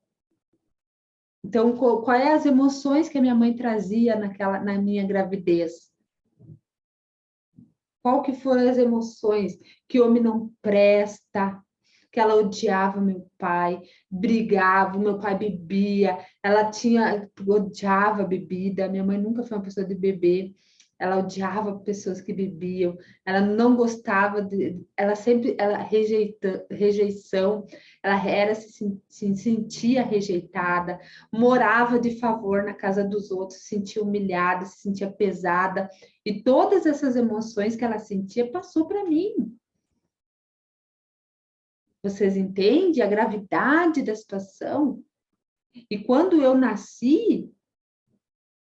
Então, quais é as emoções que a minha mãe trazia na minha gravidez? Qual que foram as emoções? Que homem não presta, que ela odiava meu pai, brigava, o meu pai bebia, odiava bebida, minha mãe nunca foi uma pessoa de beber, ela odiava pessoas que bebiam, ela não gostava ela rejeição, se sentia rejeitada, morava de favor na casa dos outros, se sentia humilhada, se sentia pesada, e todas essas emoções que ela sentia passou para mim. Vocês entendem a gravidade da situação? E quando eu nasci,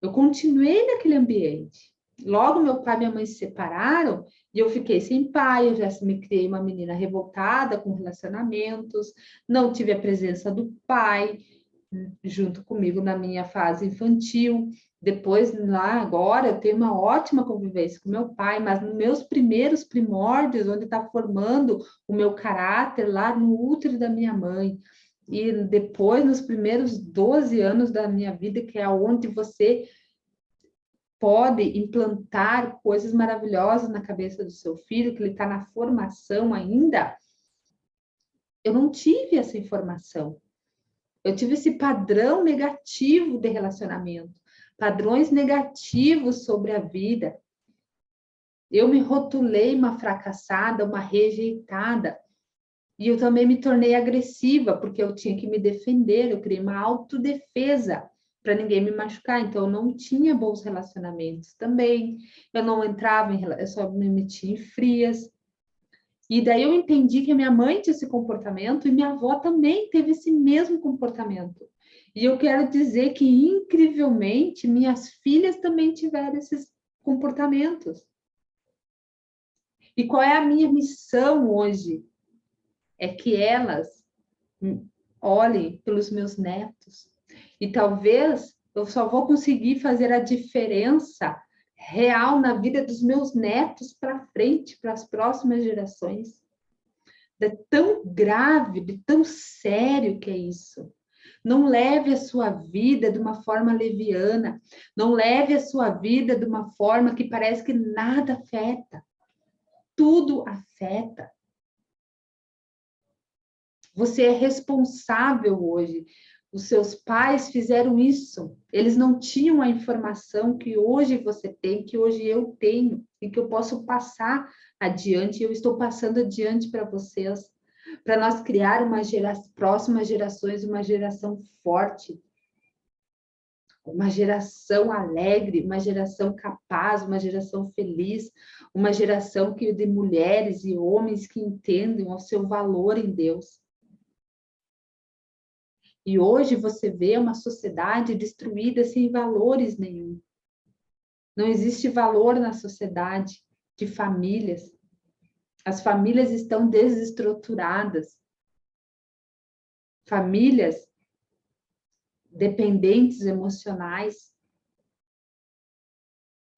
eu continuei naquele ambiente. Logo, meu pai e minha mãe se separaram e eu fiquei sem pai. Eu já me criei uma menina revoltada com relacionamentos, não tive a presença do pai junto comigo na minha fase infantil. Depois, lá agora, eu tenho uma ótima convivência com meu pai, mas nos meus primeiros primórdios, onde está formando o meu caráter, lá no útero da minha mãe. E depois, nos primeiros 12 anos da minha vida, que é onde você pode implantar coisas maravilhosas na cabeça do seu filho, que ele está na formação ainda, eu não tive essa informação. Eu tive esse padrão negativo de relacionamento, padrões negativos sobre a vida. Eu me rotulei uma fracassada, uma rejeitada. E eu também me tornei agressiva, porque eu tinha que me defender, eu criei uma autodefesa para ninguém me machucar. Então, eu não tinha bons relacionamentos também. Eu não entrava eu só me metia em frias. E daí eu entendi que a minha mãe tinha esse comportamento e minha avó também teve esse mesmo comportamento. E eu quero dizer que, incrivelmente, minhas filhas também tiveram esses comportamentos. E qual é a minha missão hoje? É que elas olhem pelos meus netos. E talvez eu só vou conseguir fazer a diferença real na vida dos meus netos para frente, para as próximas gerações. É tão grave, de tão sério que é isso. Não leve a sua vida de uma forma leviana. Não leve a sua vida de uma forma que parece que nada afeta. Tudo afeta. Você é responsável hoje. Os seus pais fizeram isso. Eles não tinham a informação que hoje você tem, que hoje eu tenho, e que eu posso passar adiante. Eu estou passando adiante para vocês, para nós criar próximas gerações, uma geração forte, uma geração alegre, uma geração capaz, uma geração feliz, uma geração de mulheres e homens que entendem o seu valor em Deus. E hoje você vê uma sociedade destruída sem valores nenhum. Não existe valor na sociedade de famílias. As famílias estão desestruturadas. Famílias dependentes emocionais.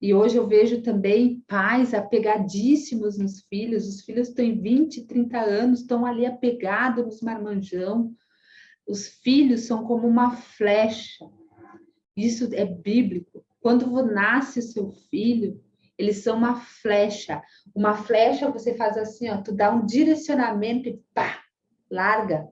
E hoje eu vejo também pais apegadíssimos nos filhos. Os filhos têm 20, 30 anos, estão ali apegados nos marmanjão. Os filhos são como uma flecha. Isso é bíblico. Quando nasce o seu filho, eles são uma flecha. Uma flecha, você faz assim, ó, tu dá um direcionamento e pá, larga.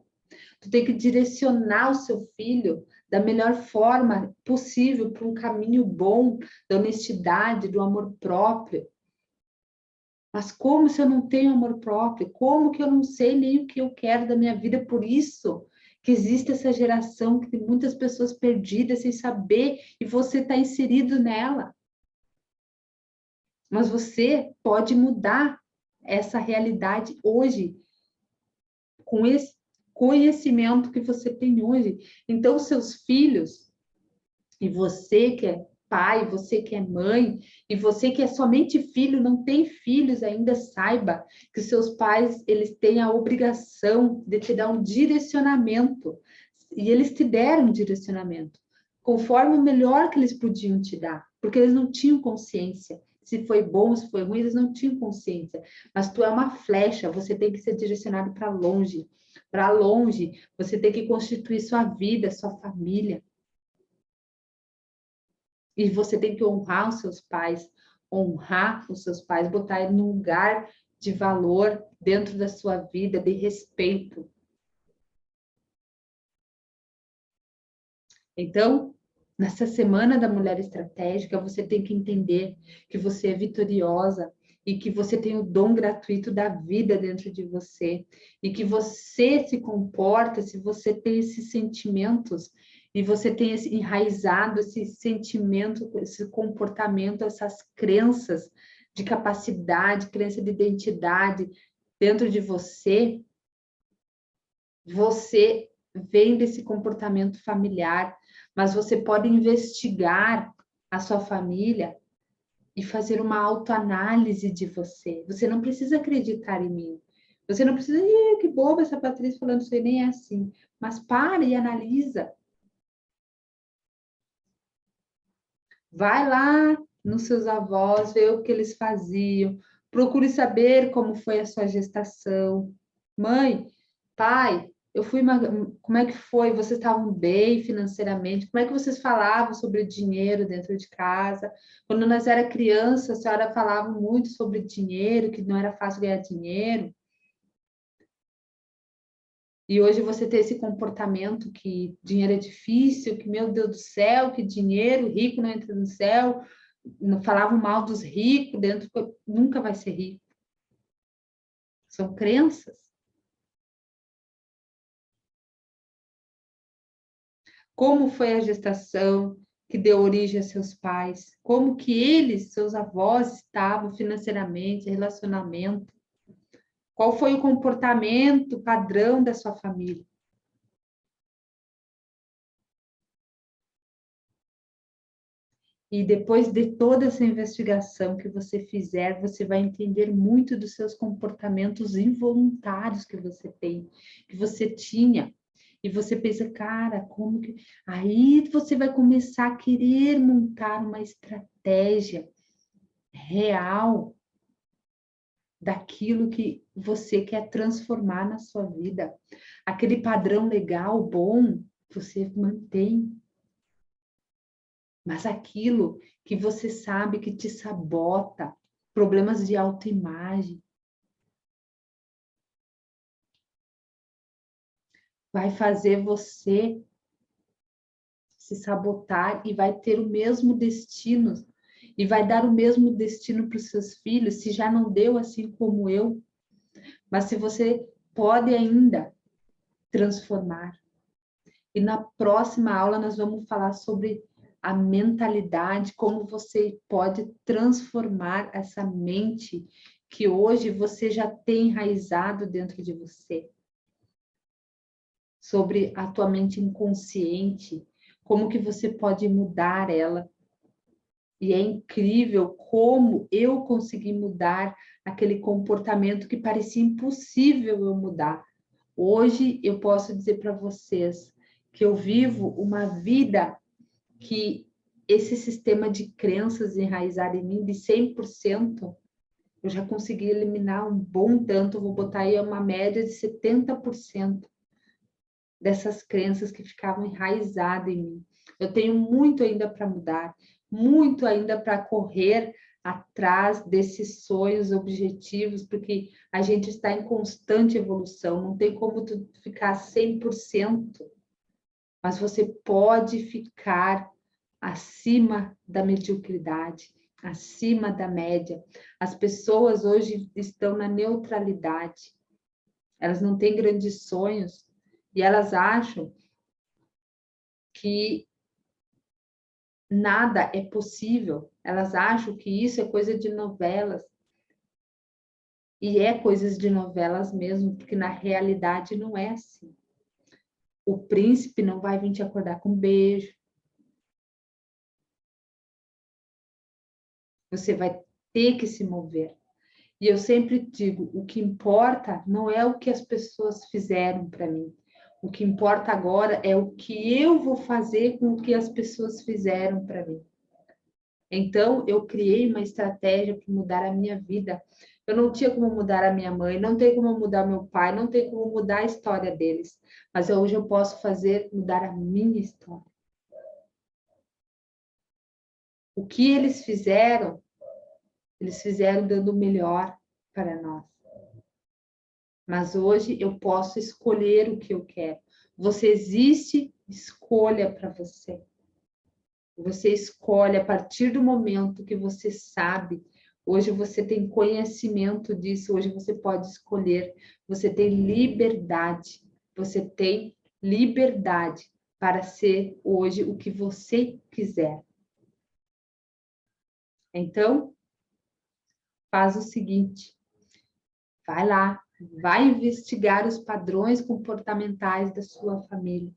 Tu tem que direcionar o seu filho da melhor forma possível para um caminho bom, da honestidade, do amor próprio. Mas como se eu não tenho amor próprio? Como que eu não sei nem o que eu quero da minha vida? Por isso que existe essa geração que tem muitas pessoas perdidas sem saber e você está inserido nela. Mas você pode mudar essa realidade hoje com esse conhecimento que você tem hoje. Então, seus filhos, e você que é pai, você que é mãe, e você que é somente filho, não tem filhos ainda, saiba que seus pais, eles têm a obrigação de te dar um direcionamento, e eles te deram um direcionamento, conforme o melhor que eles podiam te dar, porque eles não tinham consciência. Se foi bom, se foi ruim, eles não tinham consciência. Mas tu é uma flecha, você tem que ser direcionado para longe. Para longe, você tem que constituir sua vida, sua família. E você tem que honrar os seus pais, botar ele num lugar de valor dentro da sua vida, de respeito. Então, nessa semana da mulher estratégica, você tem que entender que você é vitoriosa e que você tem o dom gratuito da vida dentro de você e que você se comporta, se você tem esses sentimentos e você tem esse enraizado esse sentimento, esse comportamento, essas crenças de capacidade, crença de identidade dentro de você, você vem desse comportamento familiar, mas você pode investigar a sua família e fazer uma autoanálise de você. Você não precisa acreditar em mim. Você não precisa, que boba essa Patrícia falando isso aí, nem é assim. Mas para e analisa. Vai lá nos seus avós, vê o que eles faziam. Procure saber como foi a sua gestação. Mãe, pai, como é que foi? Vocês estavam bem financeiramente? Como é que vocês falavam sobre dinheiro dentro de casa? Quando nós era criança, a senhora falava muito sobre dinheiro, que não era fácil ganhar dinheiro. E hoje você tem esse comportamento que dinheiro é difícil, que, meu Deus do céu, que dinheiro, rico não entra no céu. Falavam mal dos ricos, nunca vai ser rico. São crenças. Como foi a gestação que deu origem a seus pais? Como que eles, seus avós, estavam financeiramente, relacionamento? Qual foi o comportamento padrão da sua família? E depois de toda essa investigação que você fizer, você vai entender muito dos seus comportamentos involuntários que você tem, que você tinha. E você pensa, cara, como que. Aí você vai começar a querer montar uma estratégia real daquilo que você quer transformar na sua vida. Aquele padrão legal, bom, você mantém. Mas aquilo que você sabe que te sabota, problemas de autoimagem, vai fazer você se sabotar e vai ter o mesmo destino, e vai dar o mesmo destino para os seus filhos, se já não deu assim como eu, mas se você pode ainda transformar. E na próxima aula nós vamos falar sobre a mentalidade, como você pode transformar essa mente que hoje você já tem enraizado dentro de você. Sobre a tua mente inconsciente, como que você pode mudar ela E é incrível como eu consegui mudar aquele comportamento que parecia impossível eu mudar. Hoje eu posso dizer para vocês que eu vivo uma vida que esse sistema de crenças enraizado em mim de 100%, eu já consegui eliminar um bom tanto, vou botar aí uma média de 70% dessas crenças que ficavam enraizadas em mim. Eu tenho muito ainda para mudar, muito ainda para correr atrás desses sonhos, objetivos, porque a gente está em constante evolução, não tem como tu ficar 100%, mas você pode ficar acima da mediocridade, acima da média. As pessoas hoje estão na neutralidade, elas não têm grandes sonhos e elas acham que nada é possível, elas acham que isso é coisa de novelas. E é coisas de novelas mesmo, porque na realidade não é assim. O príncipe não vai vir te acordar com um beijo. Você vai ter que se mover. E eu sempre digo, o que importa não é o que as pessoas fizeram para mim. O que importa agora é o que eu vou fazer com o que as pessoas fizeram para mim. Então, eu criei uma estratégia para mudar a minha vida. Eu não tinha como mudar a minha mãe, não tem como mudar meu pai, não tem como mudar a história deles. Mas hoje eu posso fazer mudar a minha história. O que eles fizeram dando o melhor para nós. Mas hoje eu posso escolher o que eu quero. Você existe, escolha para você. Você escolhe a partir do momento que você sabe. Hoje você tem conhecimento disso, hoje você pode escolher. Você tem liberdade. Você tem liberdade para ser hoje o que você quiser. Então, faz o seguinte: vai lá, vai investigar os padrões comportamentais da sua família.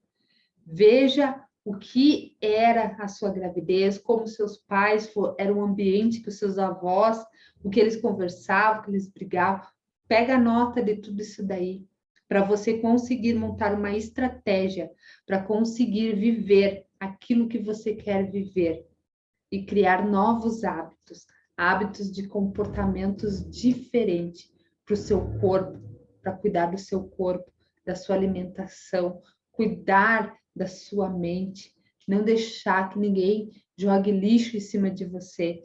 Veja o que era a sua gravidez, como seus pais era o ambiente que os seus avós, o que eles conversavam, o que eles brigavam. Pega nota de tudo isso daí, para você conseguir montar uma estratégia, para conseguir viver aquilo que você quer viver e criar novos hábitos, hábitos de comportamentos diferentes para o seu corpo, para cuidar do seu corpo, da sua alimentação, cuidar da sua mente, não deixar que ninguém jogue lixo em cima de você.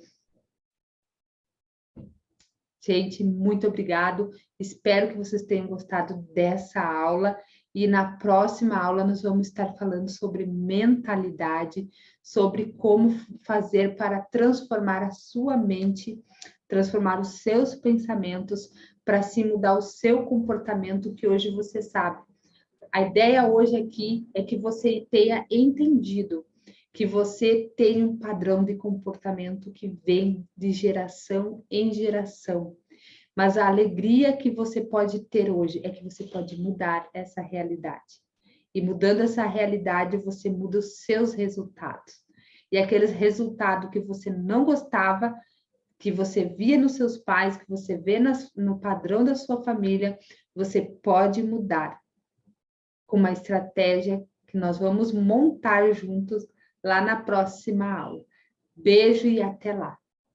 Gente, muito obrigado. Espero que vocês tenham gostado dessa aula. E na próxima aula nós vamos estar falando sobre mentalidade, sobre como fazer para transformar a sua mente, transformar os seus pensamentos, para se mudar o seu comportamento, que hoje você sabe. A ideia hoje aqui é que você tenha entendido que você tem um padrão de comportamento que vem de geração em geração. Mas a alegria que você pode ter hoje é que você pode mudar essa realidade. E mudando essa realidade, você muda os seus resultados. E aqueles resultados que você não gostava, que você via nos seus pais, que você vê no padrão da sua família, você pode mudar com uma estratégia que nós vamos montar juntos lá na próxima aula. Beijo e até lá!